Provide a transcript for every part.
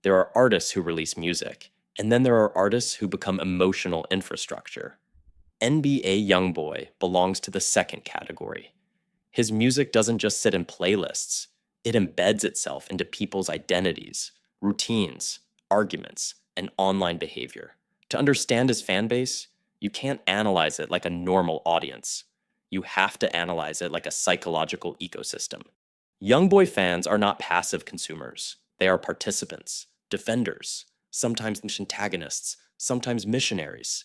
There are artists who release music, and then there are artists who become emotional infrastructure. NBA Youngboy belongs to the second category. His music doesn't just sit in playlists, it embeds itself into people's identities, routines, arguments, and online behavior. To understand his fan base, you can't analyze it like a normal audience. You have to analyze it like a psychological ecosystem. Youngboy fans are not passive consumers. They are participants, defenders, sometimes antagonists, sometimes missionaries.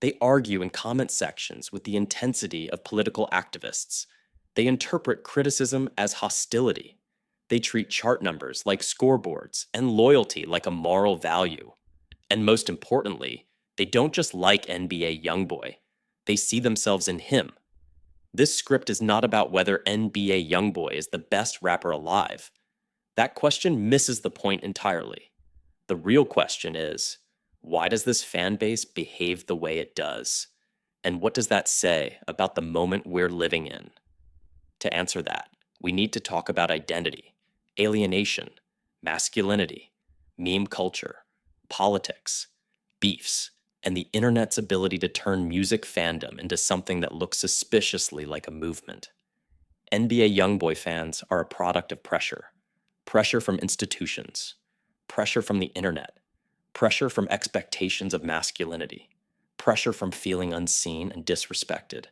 They argue in comment sections with the intensity of political activists. They interpret criticism as hostility. They treat chart numbers like scoreboards and loyalty like a moral value. And most importantly, they don't just like NBA Youngboy, they see themselves in him. This script is not about whether NBA Youngboy is the best rapper alive. That question misses the point entirely. The real question is, why does this fan base behave the way it does? And what does that say about the moment we're living in? To answer that, we need to talk about identity, alienation, masculinity, meme culture, politics, beefs, and the internet's ability to turn music fandom into something that looks suspiciously like a movement. NBA Youngboy fans are a product of pressure. Pressure from institutions, pressure from the internet, pressure from expectations of masculinity, pressure from feeling unseen and disrespected.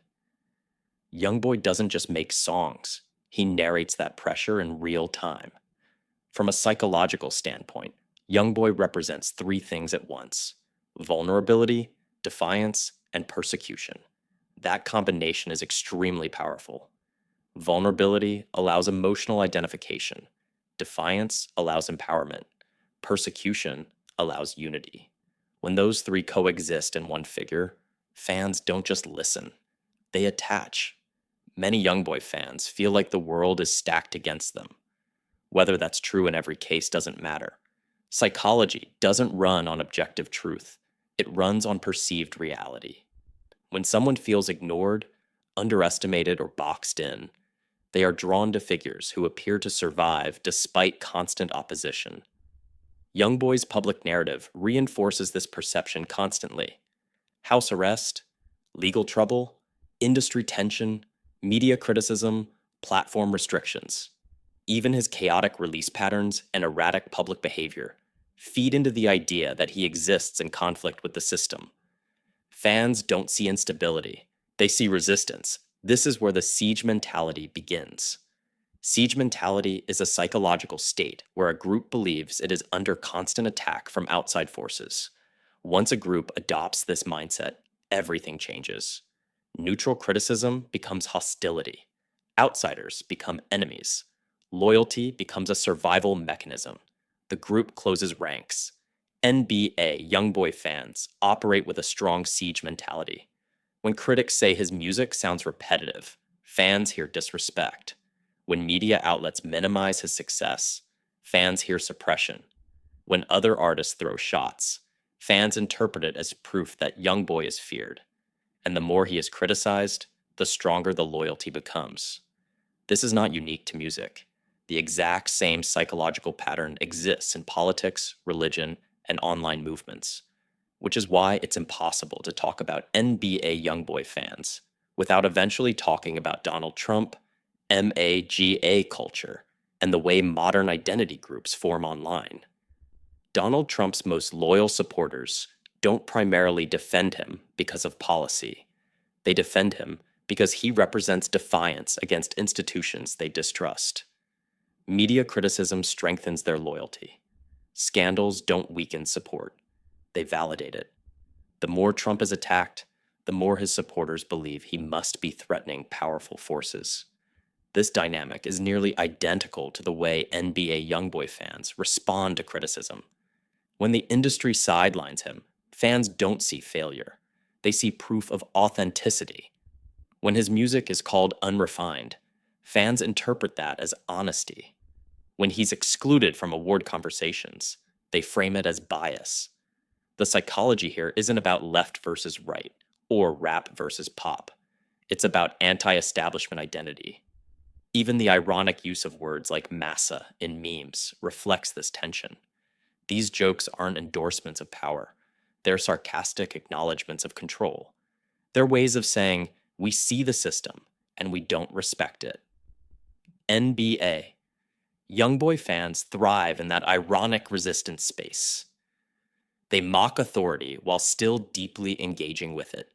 Youngboy doesn't just make songs, he narrates that pressure in real time. From a psychological standpoint, Youngboy represents three things at once: vulnerability, defiance, and persecution. That combination is extremely powerful. Vulnerability allows emotional identification. Defiance allows empowerment. Persecution allows unity. When those three coexist in one figure, fans don't just listen, they attach. Many Youngboy fans feel like the world is stacked against them. Whether that's true in every case doesn't matter. Psychology doesn't run on objective truth, it runs on perceived reality. When someone feels ignored, underestimated, or boxed in, they are drawn to figures who appear to survive despite constant opposition. Youngboy's public narrative reinforces this perception constantly. House arrest, legal trouble, industry tension, media criticism, platform restrictions. Even his chaotic release patterns and erratic public behavior feed into the idea that he exists in conflict with the system. Fans don't see instability, they see resistance. This is where the siege mentality begins. Siege mentality is a psychological state where a group believes it is under constant attack from outside forces. Once a group adopts this mindset, everything changes. Neutral criticism becomes hostility. Outsiders become enemies. Loyalty becomes a survival mechanism. The group closes ranks. NBA Youngboy fans operate with a strong siege mentality. When critics say his music sounds repetitive, fans hear disrespect. When media outlets minimize his success, fans hear suppression. When other artists throw shots, fans interpret it as proof that Youngboy is feared. And the more he is criticized, the stronger the loyalty becomes. This is not unique to music. The exact same psychological pattern exists in politics, religion, and online movements, which is why it's impossible to talk about NBA Youngboy fans without eventually talking about Donald Trump, MAGA culture, and the way modern identity groups form online. Donald Trump's most loyal supporters don't primarily defend him because of policy. They defend him because he represents defiance against institutions they distrust. Media criticism strengthens their loyalty. Scandals don't weaken support, they validate it. The more Trump is attacked, the more his supporters believe he must be threatening powerful forces. This dynamic is nearly identical to the way NBA Youngboy fans respond to criticism. When the industry sidelines him, fans don't see failure. They see proof of authenticity. When his music is called unrefined, fans interpret that as honesty. When he's excluded from award conversations, they frame it as bias. The psychology here isn't about left versus right, or rap versus pop. It's about anti-establishment identity. Even the ironic use of words like massa in memes reflects this tension. These jokes aren't endorsements of power. They're sarcastic acknowledgments of control. They're ways of saying, we see the system and we don't respect it. NBA. Youngboy fans thrive in that ironic resistance space. They mock authority while still deeply engaging with it.